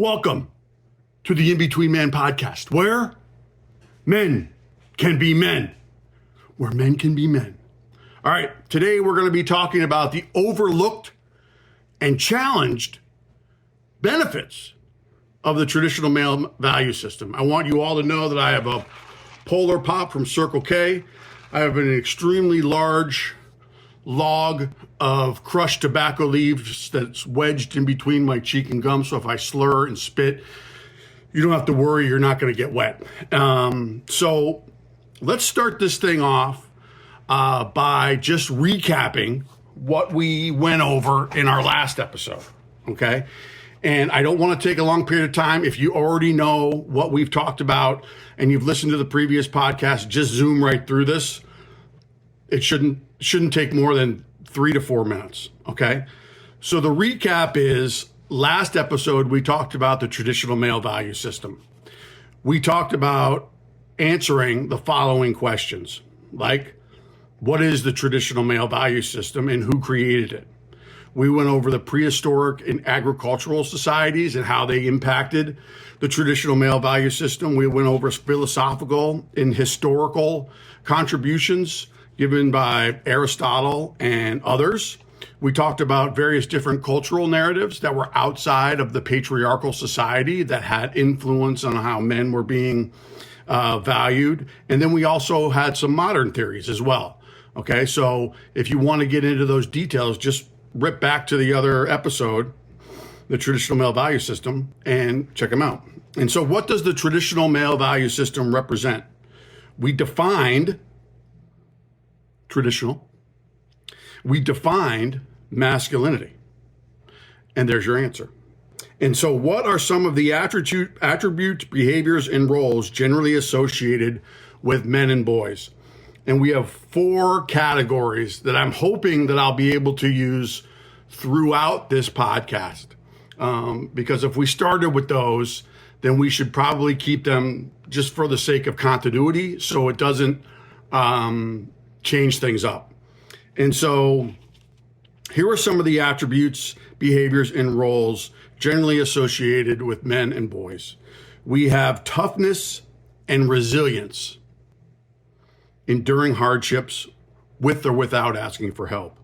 Welcome to the In-Between-Man podcast, where men can be men, where men can be men. All right, today we're going to be talking about the overlooked and challenged benefits of the traditional male value system. I want you all to know that I have a Polar Pop from Circle K. I have an extremely large log of crushed tobacco leaves that's wedged in between my cheek and gum. So if I slur and spit, you don't have to worry, you're not going to get wet. So let's start this thing off by just recapping what we went over in our last episode. Okay. And I don't want to take a long period of time. If you already know what we've talked about and you've listened to the previous podcast, just zoom right through this. It shouldn't take more than 3 to 4 minutes. Okay. So the recap is, last episode, we talked about the traditional male value system. We talked about answering the following questions, like, what is the traditional male value system and who created it? We went over the prehistoric and agricultural societies and how they impacted the traditional male value system. We went over philosophical and historical contributions given by Aristotle and others. We talked about various different cultural narratives that were outside of the patriarchal society that had influence on how men were being valued. And then we also had some modern theories as well. Okay, so if you want to get into those details, just rip back to the other episode, the traditional male value system, and check them out. And so what does the traditional male value system represent? We defined traditional. We defined masculinity. And there's your answer. And so what are some of the attributes, behaviors, and roles generally associated with men and boys? And we have 4 categories that I'm hoping that I'll be able to use throughout this podcast. Because if we started with those, then we should probably keep them just for the sake of continuity, so it doesn't change things up. And so here are some of the attributes, behaviors, and roles generally associated with men and boys. We have toughness and resilience, enduring hardships with or without asking for help.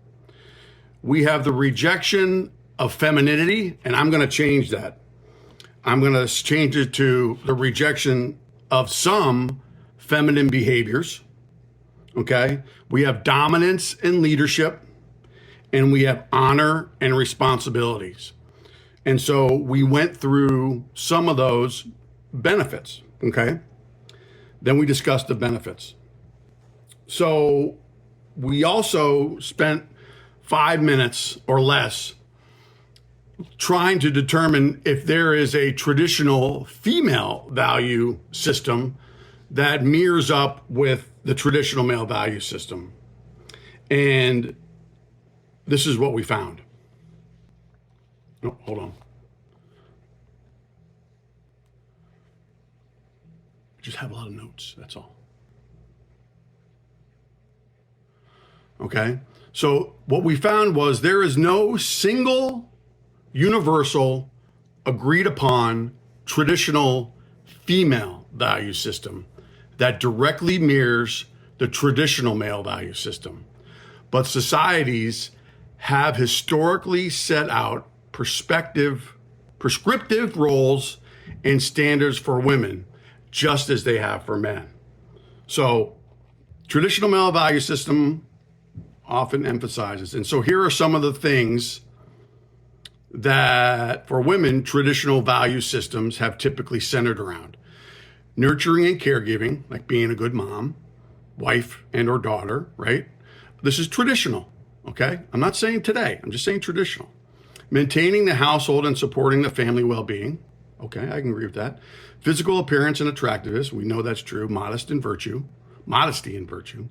We have the rejection of femininity, and I'm going to change that. I'm going to change it to the rejection of some feminine behaviors. Okay? We have dominance and leadership, and we have honor and responsibilities. And so we went through some of those benefits. Okay? Then we discussed the benefits. So we also spent 5 minutes or less trying to determine if there is a traditional female value system that mirrors up with the traditional male value system. And this is what we found. Oh, hold on. I just have a lot of notes, that's all. Okay, so what we found was there is no single, universal, agreed upon traditional female value system that directly mirrors the traditional male value system. But societies have historically set out prescriptive roles and standards for women, just as they have for men. So traditional male value system often emphasizes. And so here are some of the things that for women, traditional value systems have typically centered around. Nurturing and caregiving, like being a good mom, wife and or daughter, right? This is traditional, okay? I'm not saying today, I'm just saying traditional. Maintaining the household and supporting the family well-being. Okay, I can agree with that. Physical appearance and attractiveness, we know that's true. Modesty and virtue.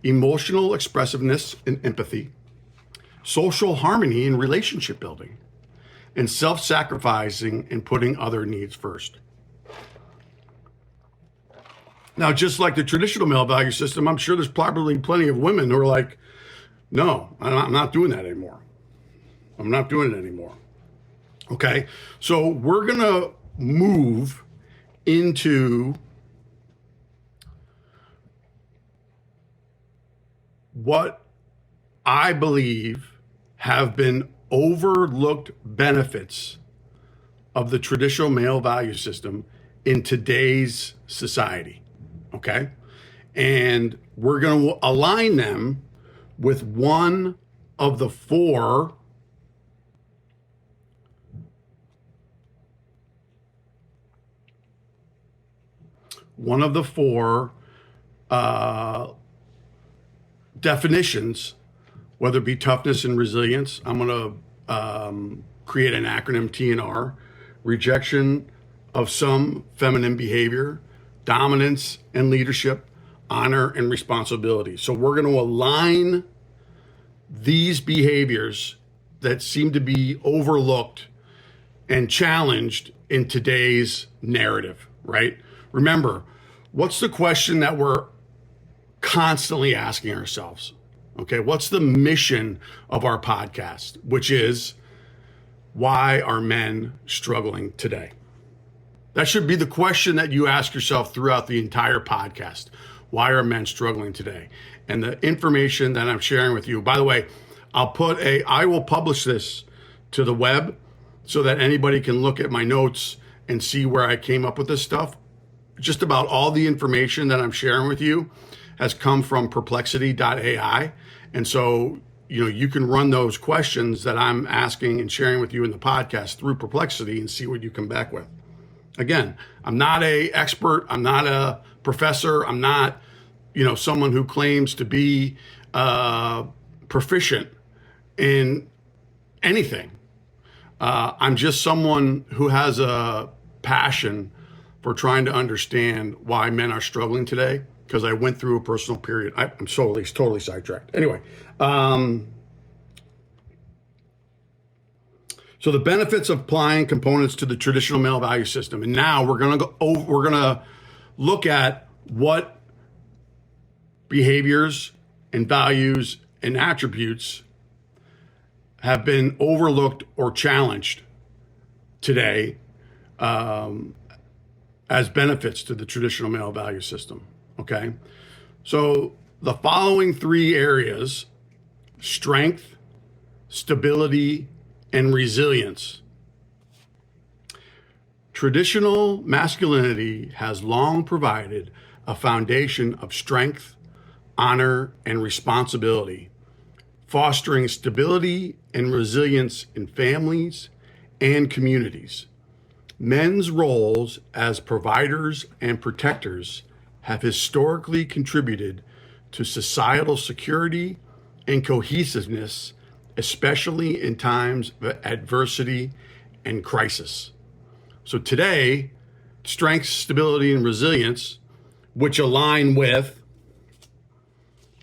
Emotional expressiveness and empathy, social harmony and relationship building, and self-sacrificing and putting other needs first. Now, just like the traditional male value system, I'm sure there's probably plenty of women who are like, no, I'm not doing that anymore. I'm not doing it anymore. Okay, so we're going to move into what I believe have been overlooked benefits of the traditional male value system in today's society. Okay, and we're going to align them with one of the four definitions, whether it be toughness and resilience. I'm going to create an acronym TNR: rejection of some feminine behavior, dominance and leadership, honor and responsibility. So we're going to align these behaviors that seem to be overlooked and challenged in today's narrative, right? Remember, what's the question that we're constantly asking ourselves? Okay, what's the mission of our podcast, which is, why are men struggling today? That should be the question that you ask yourself throughout the entire podcast. Why are men struggling today? And the information that I'm sharing with you, by the way, I will publish this to the web so that anybody can look at my notes and see where I came up with this stuff. Just about all the information that I'm sharing with you has come from Perplexity.ai. And so, you can run those questions that I'm asking and sharing with you in the podcast through Perplexity and see what you come back with. Again, I'm not an expert. I'm not a professor. I'm not, someone who claims to be proficient in anything. I'm just someone who has a passion for trying to understand why men are struggling today, because I went through a personal period. I'm totally sidetracked. Anyway, so the benefits of applying components to the traditional male value system, and now we're gonna look at what behaviors and values and attributes have been overlooked or challenged today as benefits to the traditional male value system. Okay, so the following three areas: strength, stability, and resilience. Traditional masculinity has long provided a foundation of strength, honor, and responsibility, fostering stability and resilience in families and communities. Men's roles as providers and protectors have historically contributed to societal security and cohesiveness, especially in times of adversity and crisis. So today, strength, stability, and resilience, which align with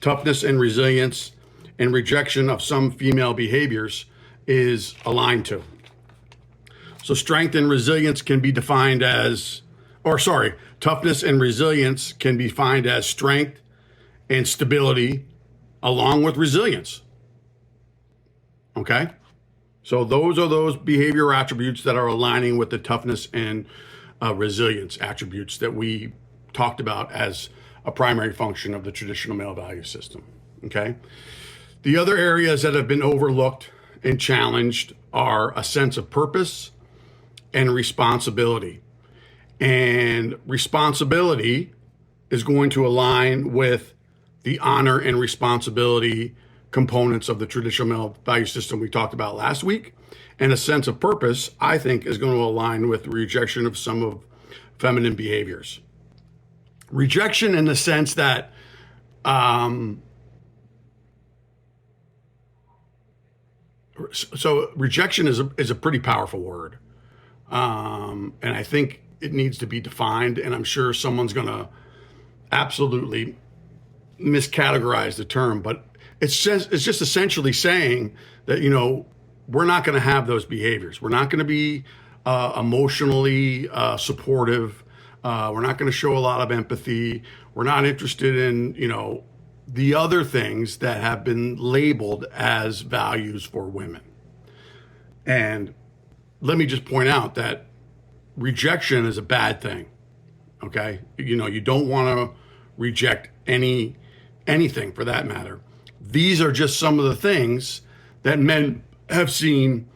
toughness and resilience and rejection of some female behaviors, is aligned to. So strength and resilience can be defined as, toughness and resilience can be defined as strength and stability along with resilience. Okay? So those are those behavior attributes that are aligning with the toughness and resilience attributes that we talked about as a primary function of the traditional male value system. Okay? The other areas that have been overlooked and challenged are a sense of purpose and responsibility. And responsibility is going to align with the honor and responsibility components of the traditional male value system we talked about last week. And a sense of purpose, I think, is going to align with the rejection of some of feminine behaviors. Rejection in the sense that so rejection is a pretty powerful word. And I think it needs to be defined, and I'm sure someone's going to absolutely miscategorize the term, but it's just essentially saying that, we're not going to have those behaviors. We're not going to be emotionally supportive. We're not going to show a lot of empathy. We're not interested in, the other things that have been labeled as values for women. And let me just point out that rejection is a bad thing. Okay? You don't want to reject anything for that matter. These are just some of the things that men have seen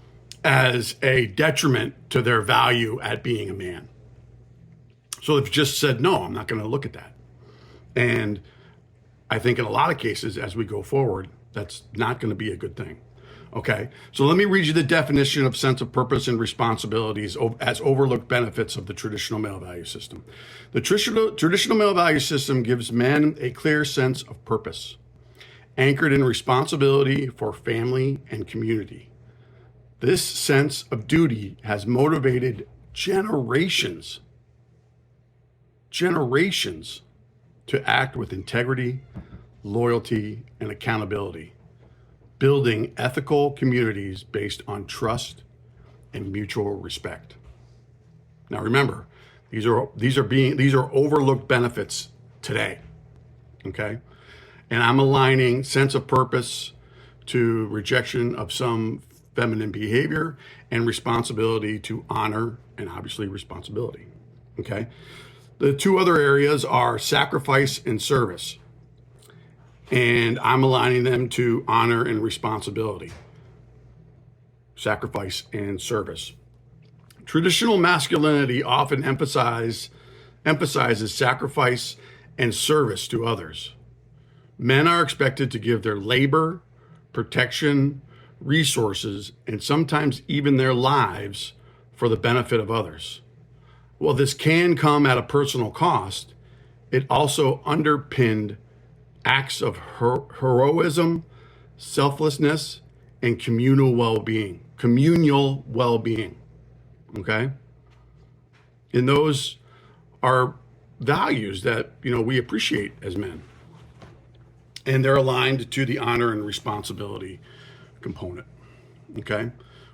as a detriment to their value at being a man. So they've just said, no, I'm not going to look at that. And I think in a lot of cases, as we go forward, that's not going to be a good thing. Okay, so let me read you the definition of sense of purpose and responsibilities as overlooked benefits of the traditional male value system. The traditional male value system gives men a clear sense of purpose, anchored in responsibility for family and community. This sense of duty has motivated generations to act with integrity, loyalty, and accountability, building ethical communities based on trust and mutual respect. Now remember, these are overlooked benefits today. Okay? And I'm aligning sense of purpose to rejection of some feminine behavior and responsibility to honor and obviously responsibility. Okay? The two other areas are sacrifice and service. And I'm aligning them to honor and responsibility, sacrifice and service. Traditional masculinity often emphasizes sacrifice and service to others. Men are expected to give their labor, protection, resources, and sometimes even their lives for the benefit of others. While this can come at a personal cost, it also underpinned acts of heroism, selflessness, and communal well-being. Okay? And those are values that, we appreciate as men. And they're aligned to the honor and responsibility component. Okay?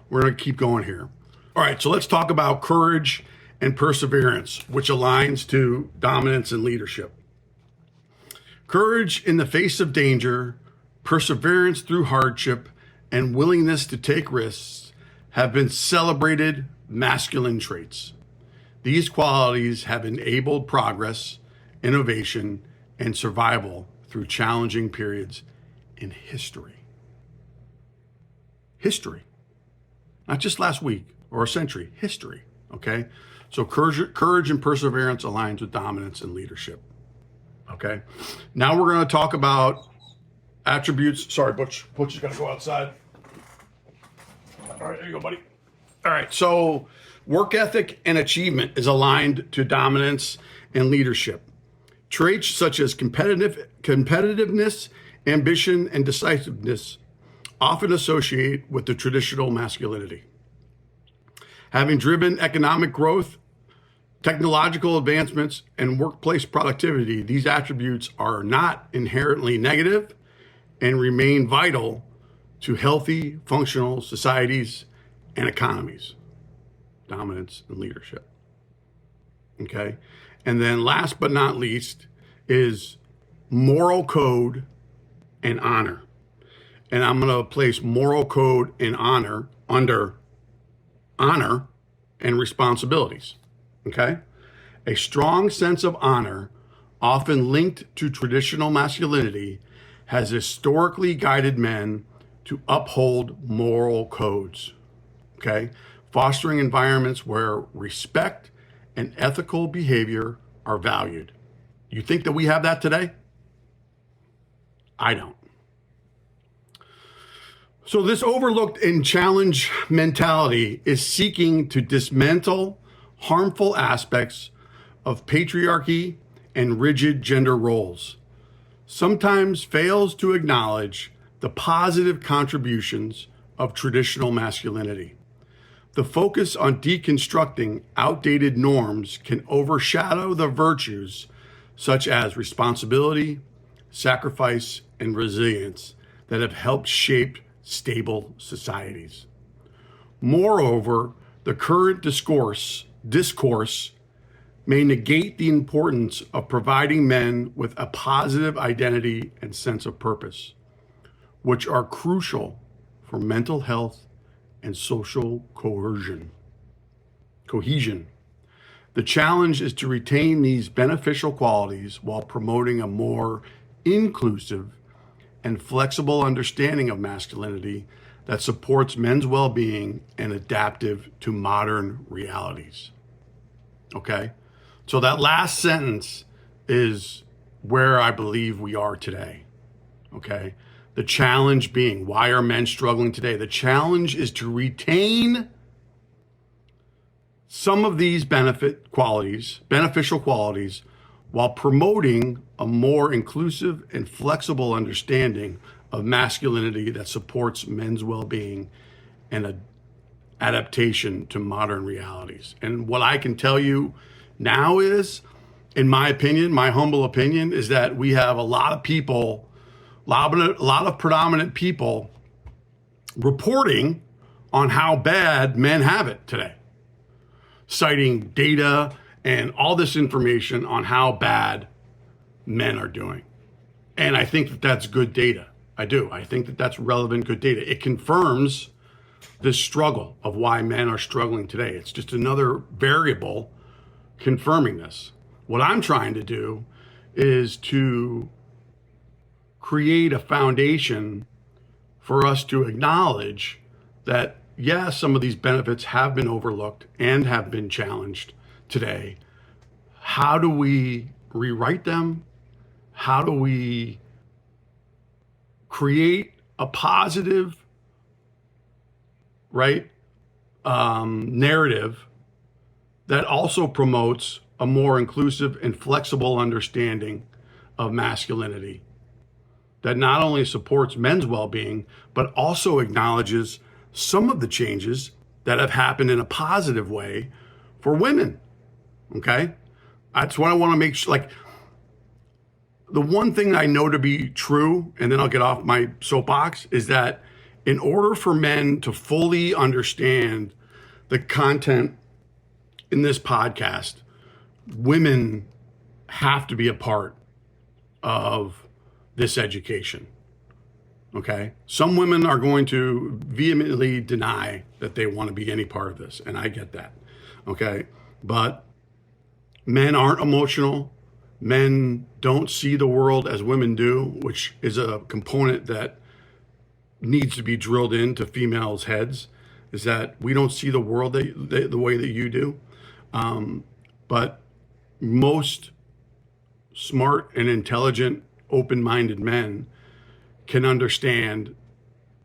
We're going to keep going here. All right, so let's talk about courage and perseverance, which aligns to dominance and leadership. Courage in the face of danger, perseverance through hardship, and willingness to take risks have been celebrated masculine traits. These qualities have enabled progress, innovation, and survival through challenging periods in history. History. Not just last week or a century, history. Okay? So courage and perseverance aligns with dominance and leadership. Okay. Now we're going to talk about attributes. Sorry, Butch is going to go outside. All right, there you go, buddy. All right. So work ethic and achievement is aligned to dominance and leadership. Traits such as competitiveness, ambition, and decisiveness often associate with the traditional masculinity. Having driven economic growth, technological advancements, and workplace productivity, these attributes are not inherently negative and remain vital to healthy, functional societies and economies. Dominance and leadership. Okay? And then last but not least is moral code and honor. And I'm going to place moral code and honor under honor and responsibilities. Okay? A strong sense of honor, often linked to traditional masculinity, has historically guided men to uphold moral codes. Okay? Fostering environments where respect and ethical behavior are valued. You think that we have that today? I don't. So this overlooked and challenged mentality is seeking to dismantle harmful aspects of patriarchy and rigid gender roles, sometimes fails to acknowledge the positive contributions of traditional masculinity. The focus on deconstructing outdated norms can overshadow the virtues such as responsibility, sacrifice, and resilience that have helped shape stable societies. Moreover, the current discourse may negate the importance of providing men with a positive identity and sense of purpose, which are crucial for mental health and social cohesion. cohesion. The challenge is to retain these beneficial qualities while promoting a more inclusive and flexible understanding of masculinity that supports men's well-being and adaptive to modern realities. Okay? So that last sentence is where I believe we are today. Okay? The challenge being, why are men struggling today? The challenge is to retain some of these beneficial qualities, while promoting a more inclusive and flexible understanding of masculinity that supports men's well-being and adaptation to modern realities. And what I can tell you now is, in my opinion, my humble opinion, is that we have a lot of people, a lot of predominant people reporting on how bad men have it today, citing data and all this information on how bad men are doing. And I think that that's good data. I do. I think that that's relevant, good data. It confirms this struggle of why men are struggling today. It's just another variable confirming this. What I'm trying to do is to create a foundation for us to acknowledge that, yeah, some of these benefits have been overlooked and have been challenged today. How do we rewrite them? How do we create a positive, narrative that also promotes a more inclusive and flexible understanding of masculinity that not only supports men's well-being, but also acknowledges some of the changes that have happened in a positive way for women? Okay? That's what I want to make sure. Like, the one thing I know to be true, and then I'll get off my soapbox, is that in order for men to fully understand the content in this podcast, women have to be a part of this education. Okay? Some women are going to vehemently deny that they want to be any part of this, and I get that. Okay? But men aren't emotional. Men don't see the world as women do, which is a component that needs to be drilled into females' heads, is that we don't see the world the way that you do. But most smart and intelligent, open-minded men can understand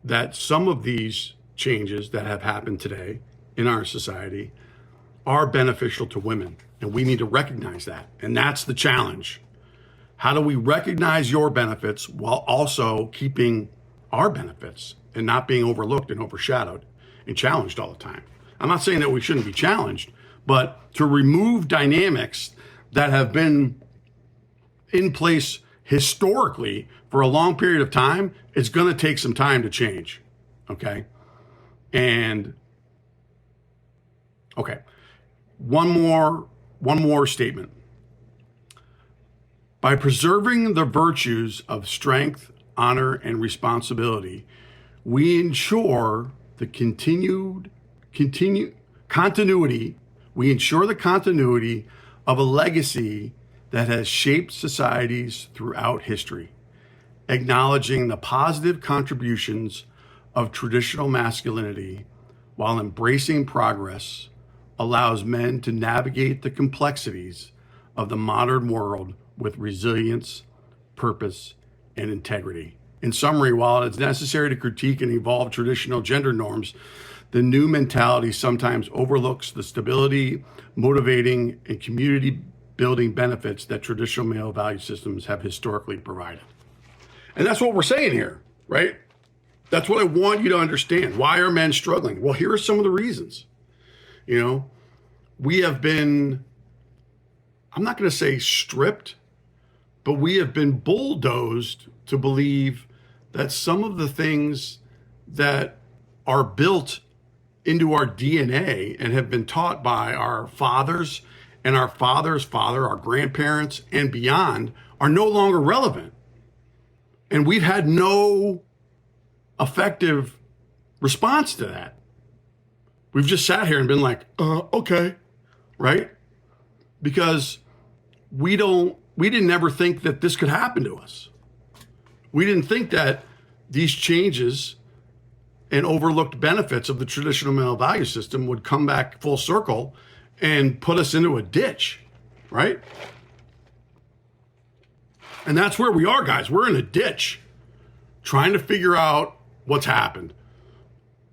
that some of these changes that have happened today in our society are beneficial to women. And we need to recognize that. And that's the challenge. How do we recognize your benefits while also keeping our benefits and not being overlooked and overshadowed and challenged all the time? I'm not saying that we shouldn't be challenged, but to remove dynamics that have been in place historically for a long period of time, it's going to take some time to change. Okay? And, okay. One more statement. By preserving the virtues of strength, honor, and responsibility, we ensure the continuity of a legacy that has shaped societies throughout history, acknowledging the positive contributions of traditional masculinity while embracing progress allows men to navigate the complexities of the modern world with resilience, purpose, and integrity. In summary, while it's necessary to critique and evolve traditional gender norms, the new mentality sometimes overlooks the stability, motivating, and community-building benefits that traditional male value systems have historically provided. And that's what we're saying here, right? That's what I want you to understand. Why are men struggling? Well, here are some of the reasons. You know, we have been, I'm not going to say stripped, but we have been bulldozed to believe that some of the things that are built into our DNA and have been taught by our fathers and our father's father, our grandparents, and beyond are no longer relevant. And we've had no effective response to that. we've just sat here and been like, okay, right? Because we didn't ever think that this could happen to us. We didn't think that these changes and overlooked benefits of the traditional male value system would come back full circle and put us into a ditch, right? And that's where we are, guys. We're in a ditch trying to figure out what's happened.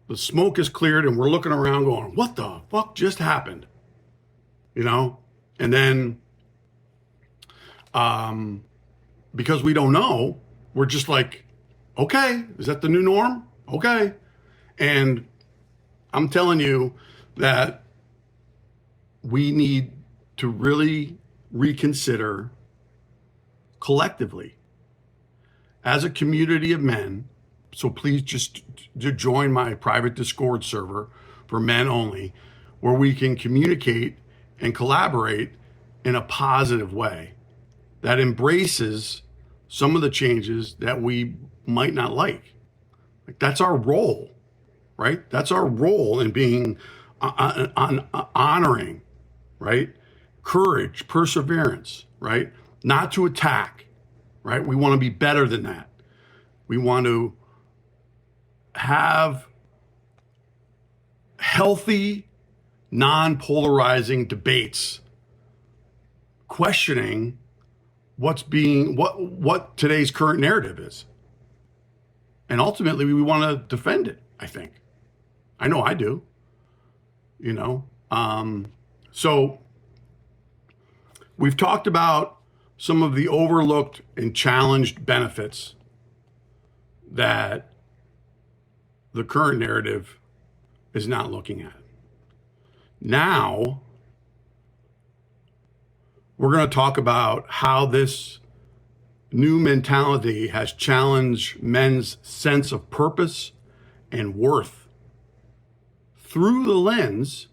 The smoke is cleared and we're looking around going, what the fuck just happened? You know? And then because we don't know, we're just like, okay, is that the new norm? Okay. And I'm telling you that we need to really reconsider collectively as a community of men. So please just join my private Discord server for men only, where we can communicate and collaborate in a positive way that embraces some of the changes that we might not like. Like, that's our role, right? That's our role in being honoring, right? Courage, perseverance, right? Not to attack, right? We want to be better than that. We want to have healthy, non-polarizing debates, questioning what today's current narrative is. And ultimately, we want to defend it, I think. I know I do, you know. So we've talked about some of the overlooked and challenged benefits that the current narrative is not looking at. Now, we're going to talk about how this new mentality has challenged men's sense of purpose and worth through the lens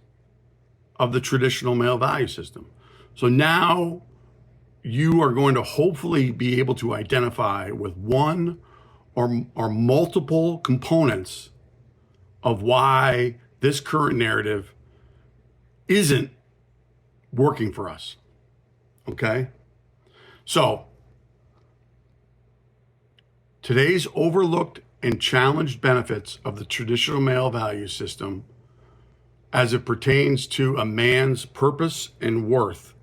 of the traditional male value system. So now you are going to hopefully be able to identify with one or multiple components of why this current narrative isn't working for us. Okay? So, today's overlooked and challenged benefits of the traditional male value system as it pertains to a man's purpose and worth.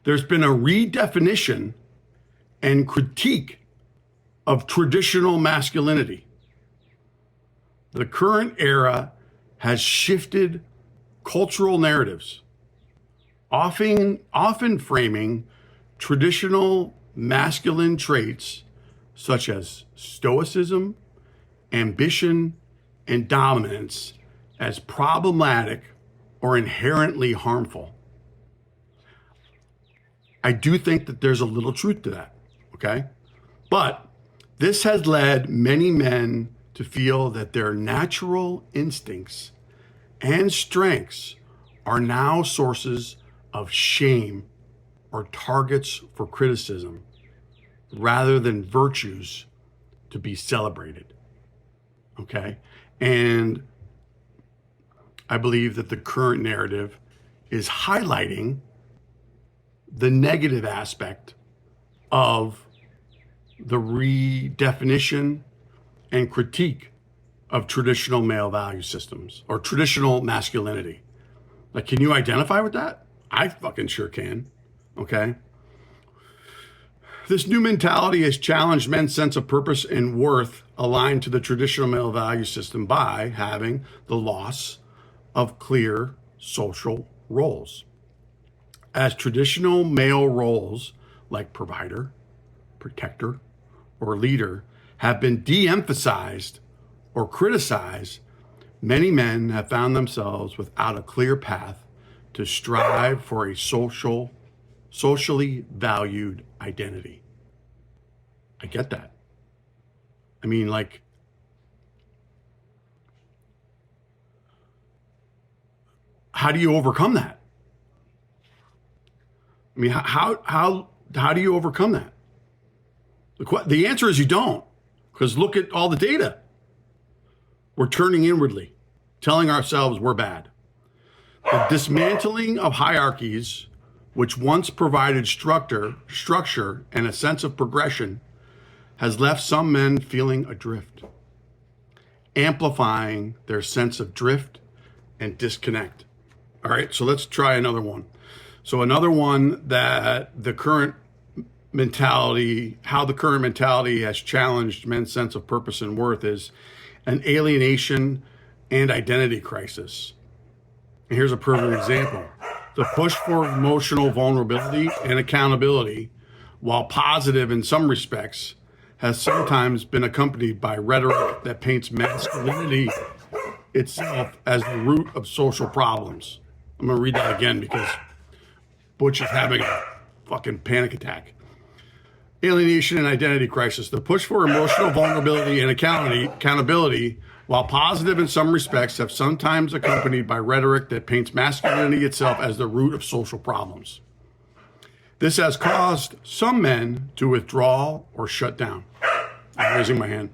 There's been a redefinition and critique of traditional masculinity. The current era has shifted cultural narratives, often framing traditional masculine traits such as stoicism, ambition, and dominance as problematic or inherently harmful. I do think that there's a little truth to that, okay? But this has led many men to feel that their natural instincts and strengths are now sources of shame or targets for criticism rather than virtues to be celebrated, okay? And I believe that the current narrative is highlighting the negative aspect of the redefinition and critique of traditional male value systems or traditional masculinity. Like, can you identify with that? I fucking sure can, okay? This new mentality has challenged men's sense of purpose and worth aligned to the traditional male value system by having the loss of clear social roles. As traditional male roles like provider, protector, or leader have been de-emphasized or criticized, many men have found themselves without a clear path to strive for a socially valued identity. I get that. I mean, like, how do you overcome that? I mean, how do you overcome that? The answer is you don't, because look at all the data. We're turning inwardly. telling ourselves we're bad. The dismantling of hierarchies, which once provided structure and a sense of progression, has left some men feeling adrift, amplifying their sense of drift and disconnect. All right, so let's try another one. So another one that the current mentality, how the current mentality has challenged men's sense of purpose and worth is an alienation and identity crisis. And here's a perfect example. The push for emotional vulnerability and accountability, while positive in some respects, has sometimes been accompanied by rhetoric that paints masculinity itself as the root of social problems. I'm going to read that again because Butch is having a fucking panic attack. Alienation and identity crisis. The push for emotional vulnerability and accountability, while positive in some respects, have sometimes accompanied by rhetoric that paints masculinity itself as the root of social problems. This has caused some men to withdraw or shut down. I'm raising my hand.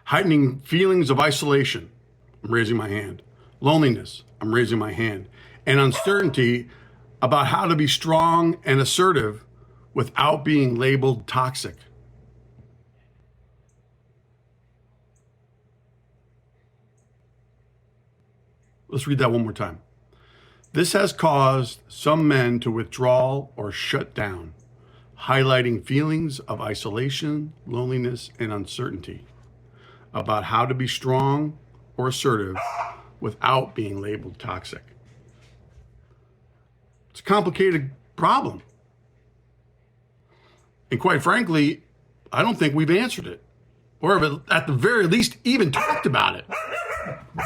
Heightening feelings of isolation. I'm raising my hand. Loneliness. I'm raising my hand. And uncertainty about how to be strong and assertive without being labeled toxic. Let's read that one more time. This has caused some men to withdraw or shut down, highlighting feelings of isolation, loneliness, and uncertainty about how to be strong or assertive without being labeled toxic. It's a complicated problem. And quite frankly, I don't think we've answered it, or at the very least, even talked about it,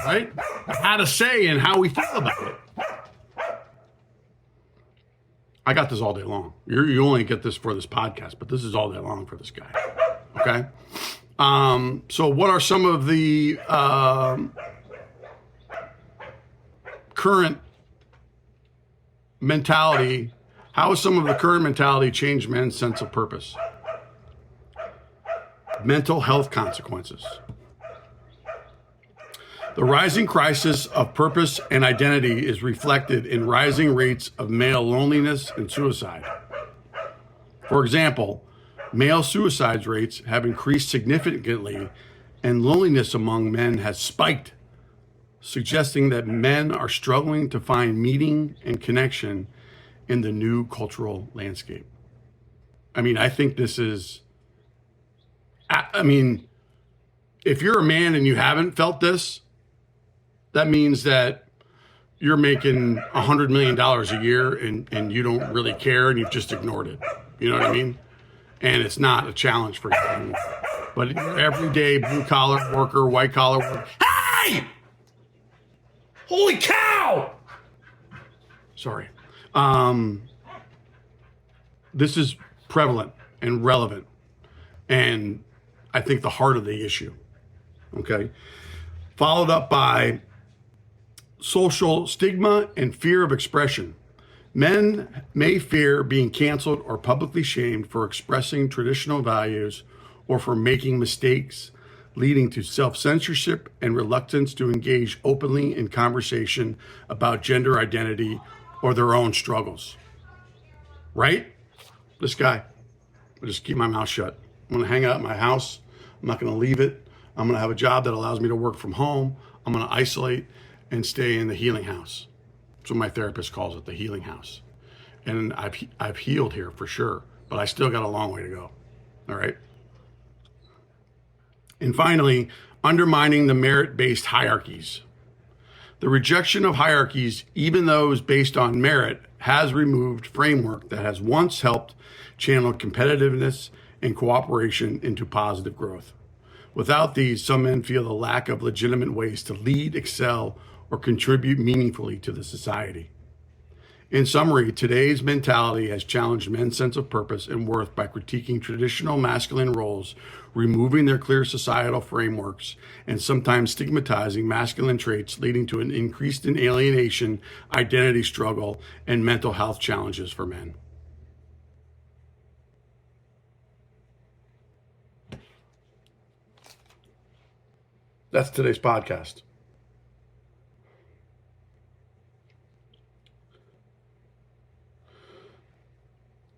right? How to say and how we feel about it. I got this all day long. You only get this for this podcast, but this is all day long for this guy, okay? So what are some of the current mentality? How has some of the current mentality changed men's sense of purpose? Mental health consequences. The rising crisis of purpose and identity is reflected in rising rates of male loneliness and suicide. For example, male suicide rates have increased significantly, and loneliness among men has spiked, suggesting that men are struggling to find meaning and connection in the new cultural landscape. I mean, I think this is, if you're a man and you haven't felt this, that means that you're making $100 million a year and you don't really care and you've just ignored it. You know what I mean? And it's not a challenge for you. But everyday blue collar worker, white collar worker, hey! Holy cow! Sorry. This is prevalent and relevant, and I think the heart of the issue, okay? Followed up by social stigma and fear of expression. Men may fear being canceled or publicly shamed for expressing traditional values or for making mistakes, leading to self-censorship and reluctance to engage openly in conversation about gender identity or their own struggles. Right? This guy. I'll just keep my mouth shut. I'm going to hang out at my house. I'm not going to leave it. I'm going to have a job that allows me to work from home. I'm going to isolate and stay in the healing house. That's what my therapist calls it, the healing house. And I've healed here for sure, but I still got a long way to go. All right? And finally, undermining the merit-based hierarchies. The rejection of hierarchies, even those based on merit, has removed framework that has once helped channel competitiveness and cooperation into positive growth. Without these, some men feel the lack of legitimate ways to lead, excel, or contribute meaningfully to the society. In summary, today's mentality has challenged men's sense of purpose and worth by critiquing traditional masculine roles, removing their clear societal frameworks, and sometimes stigmatizing masculine traits, leading to an increase in alienation, identity struggle, and mental health challenges for men. That's today's podcast.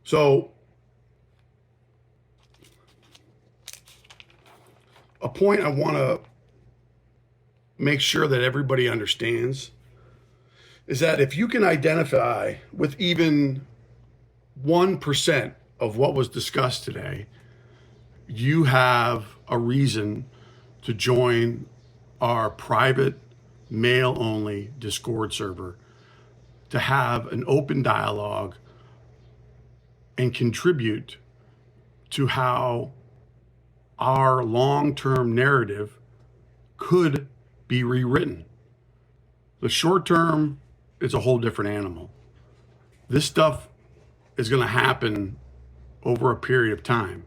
So a point I want to make sure that everybody understands is that if you can identify with even 1% of what was discussed today, you have a reason to join our private mail-only Discord server to have an open dialogue and contribute to how our long-term narrative could be rewritten. The short term is a whole different animal. This stuff is going to happen over a period of time,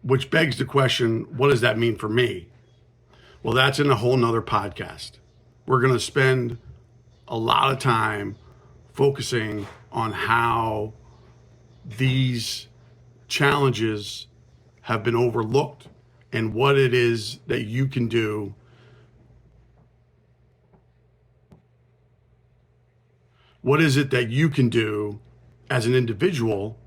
which begs the question, what does that mean for me? Well, that's in a whole nother podcast. We're going to spend a lot of time focusing on how these challenges have been overlooked and what it is that you can do what is it that you can do as an individual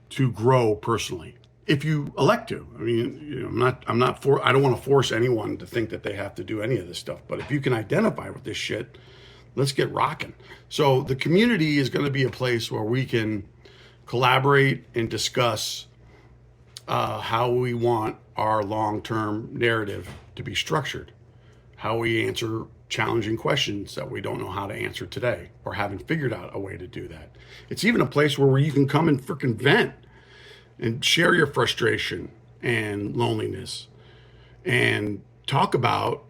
to grow personally, if you elect to. I mean, I don't want to force anyone to think that they have to do any of this stuff, but if you can identify with this shit, let's get rocking. So the community is going to be a place where we can collaborate and discuss how we want our long-term narrative to be structured, how we answer challenging questions that we don't know how to answer today or haven't figured out a way to do that. It's even a place where you can come and freaking vent and share your frustration and loneliness and talk about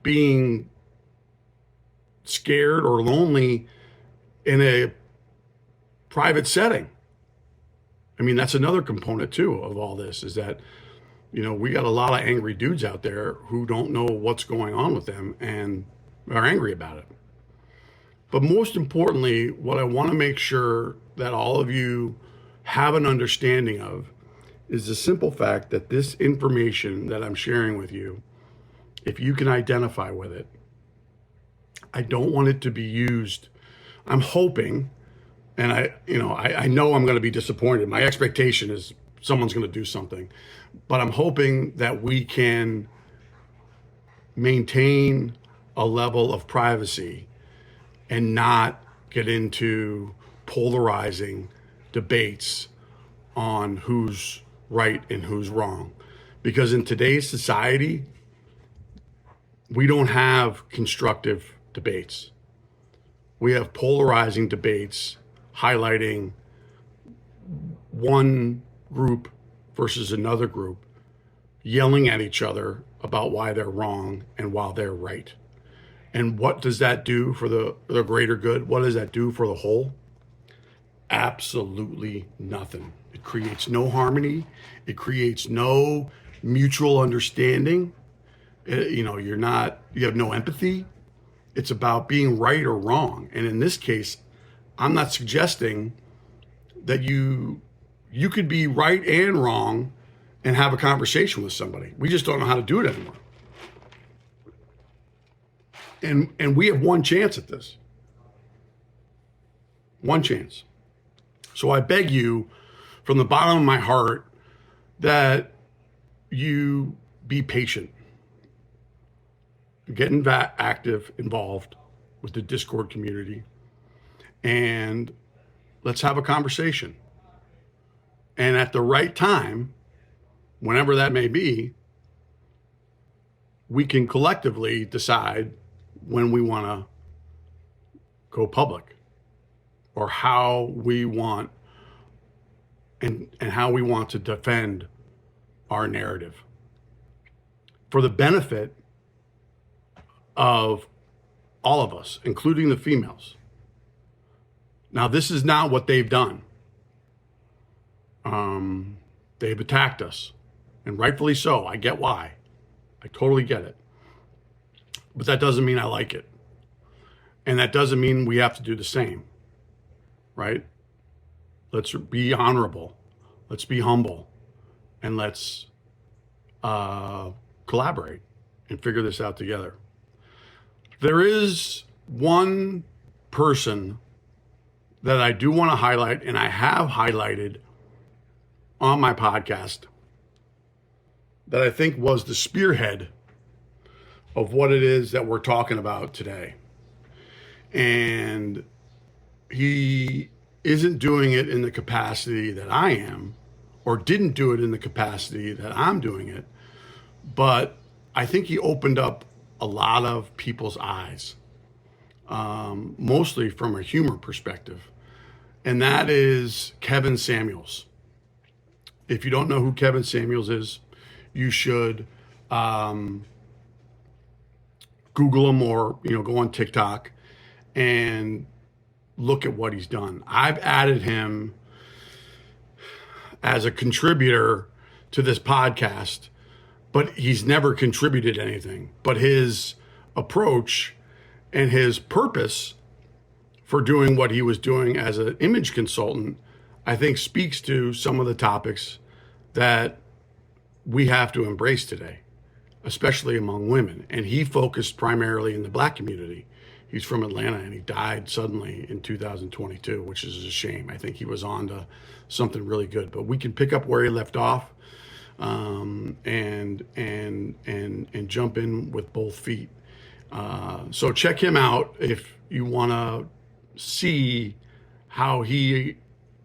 being scared or lonely in a private setting. I mean, that's another component too of all this, is that, you know, we got a lot of angry dudes out there who don't know what's going on with them and are angry about it. But most importantly, what I want to make sure that all of you have an understanding of is the simple fact that this information that I'm sharing with you, if you can identify with it, I don't want it to be used. I'm hoping, and I know I'm going to be disappointed. My expectation is someone's going to do something, but I'm hoping that we can maintain a level of privacy and not get into polarizing debates on who's right and who's wrong. Because in today's society, we don't have constructive debates. We have polarizing debates highlighting one group versus another group, yelling at each other about why they're wrong and why they're right. And what does that do for the greater good? What does that do for the whole? Absolutely nothing. It creates no harmony. It creates no mutual understanding. You have no empathy. It's about being right or wrong. And in this case, I'm not suggesting that you could be right and wrong and have a conversation with somebody. We just don't know how to do it anymore. And we have one chance at this. One chance. So I beg you from the bottom of my heart that you be patient. Get active, involved with the Discord community, and let's have a conversation. And at the right time, whenever that may be, we can collectively decide when we want to go public, or how we want and how we want to defend our narrative for the benefit of all of us, including the females. Now, this is not what they've done. They've attacked us, and rightfully so. I get why. I totally get it. But that doesn't mean I like it. And that doesn't mean we have to do the same, right? Let's be honorable. Let's be humble. And let's collaborate and figure this out together. There is one person that I do want to highlight, and I have highlighted on my podcast, that I think was the spearhead of what it is that we're talking about today. And he isn't doing it in the capacity that I am, or didn't do it in the capacity that I'm doing it. But I think he opened up a lot of people's eyes, mostly from a humor perspective. And that is Kevin Samuels. If you don't know who Kevin Samuels is, you should Google him, or go on TikTok and look at what he's done. I've added him as a contributor to this podcast, but he's never contributed anything. But his approach and his purpose for doing what he was doing as an image consultant, I think, speaks to some of the topics that we have to embrace today, especially among women. And he focused primarily in the Black community. He's from Atlanta, and he died suddenly in 2022, which is a shame. I think he was on to something really good, but we can pick up where he left off, and jump in with both feet. So check him out if you want to see how he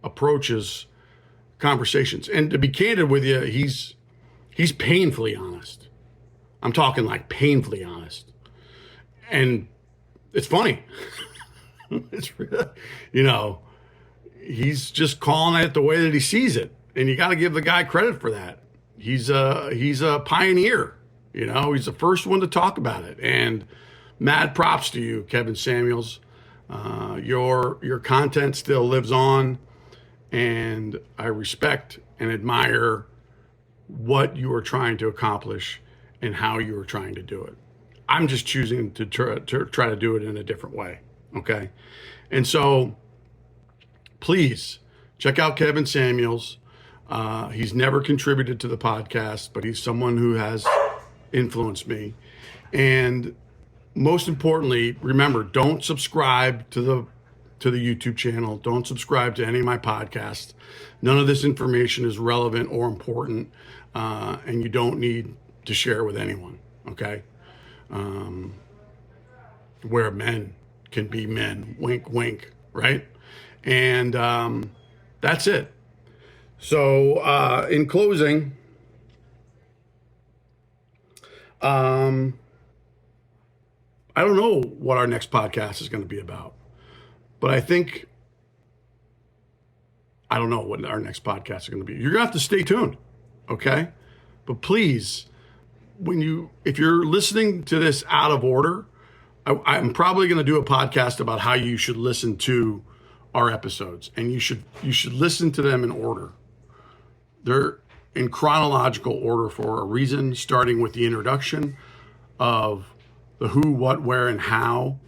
approaches conversations. And to be candid with you, he's painfully honest. I'm talking like painfully honest. And it's funny. It's really, he's just calling it the way that he sees it. And you got to give the guy credit for that. He's a pioneer. He's the first one to talk about it. And mad props to you, Kevin Samuels. Your content still lives on, and I respect and admire what you are trying to accomplish and how you are trying to do it. I'm just choosing to try to do it in a different way. Okay. And so please check out Kevin Samuels. He's never contributed to the podcast, but he's someone who has influenced me. And most importantly, remember, don't subscribe to the YouTube channel. Don't subscribe to any of my podcasts. None of this information is relevant or important, and you don't need to share with anyone. Okay. Where men can be men, wink, wink, right? And that's it. So in closing, I don't know what our next podcast is going to be about, but I don't know what our next podcast is going to be. You're going to have to stay tuned, okay? But please, if you're listening to this out of order, I'm probably going to do a podcast about how you should listen to our episodes, and you should listen to them in order. They're in chronological order for a reason, starting with the introduction of the who, what, where, and how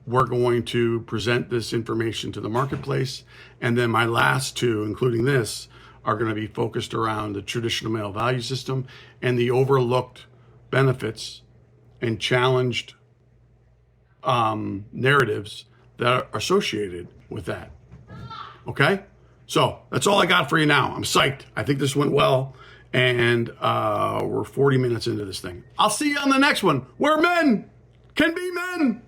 we're going to present this information to the marketplace. And then my last two, including this, are going to be focused around the traditional male value system and the overlooked benefits and challenged narratives that are associated with that. Okay? So that's all I got for you now. I'm psyched. I think this went well. And we're 40 minutes into this thing. I'll see you on the next one, where men can be men.